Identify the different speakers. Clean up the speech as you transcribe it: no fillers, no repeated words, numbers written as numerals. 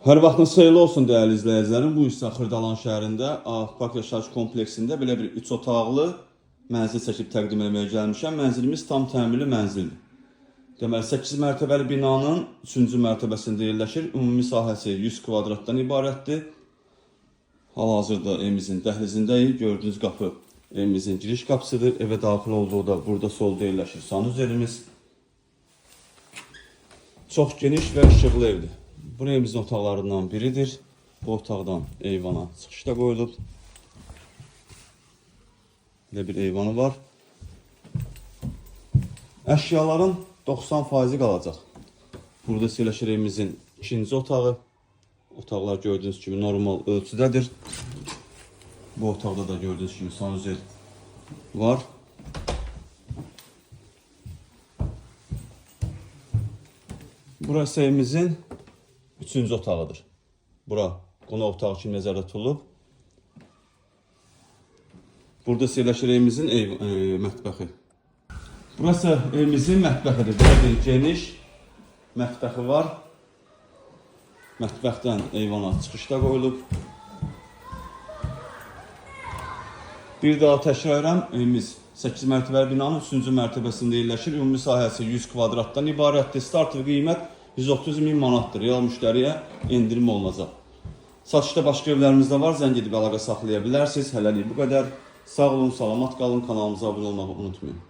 Speaker 1: Hər vaxtınız xeyirli olsun dəyərli izləyicilərim. Bu isə Xırdalan şəhərində Park yaşayış kompleksində belə bir 3 otaqlı mənzil çəkib təqdim etməyə gəlmişəm. Mənzilimiz tam təmirli mənzildir. Deməli 8 mərtəbəli binanın 3-cü mərtəbəsində yerləşir. Ümumi sahəsi 100 kvadratdan ibarətdir. Hal-hazırda evimizin dəhlizindəyik. Gördüyünüz qapı evimizin giriş qapısıdır. Evə daxil olduqda burada solda yerləşir sanuzerimiz. Çox geniş və işıqlı evdir. Bu evimizin otaqlarından biridir. Bu otaqdan eyvana çıxış da qoyulub. Belə bir eyvanı var. Əşyaların 90% qalacaq. Burada yerləşir evimizin ikinci otağı. Otaqlar gördüyünüz kimi normal ölçüdədir. Bu otaqda da gördüyünüz kimi sanuzel var. Burası evimizin 3-cü otağıdır. Bura qonaq otağı kimi nəzərdə tutulub. Burada yerləşir evimizin mətbəxi. Burası evimizin mətbəxidir. Belə bir geniş mətbəxi var. Mətbəxdən eyvana çıxışda qoyulub. Bir daha təkrar edirəm, evimiz 8 mərtəbəli binanın 3-cü mərtəbəsində yerləşir. Ümumi sahəsi 100 kvadratdan ibarətdir. Start qiymət 130.000 manatdır. Real müştəriyə endirim olunacaq. Satışda başqa evlərimiz də var. Zəng edib əlaqə saxlaya bilərsiniz. Hələlik bu qədər. Sağ olun, salamat qalın. Kanalımıza abunə olmağı unutmayın.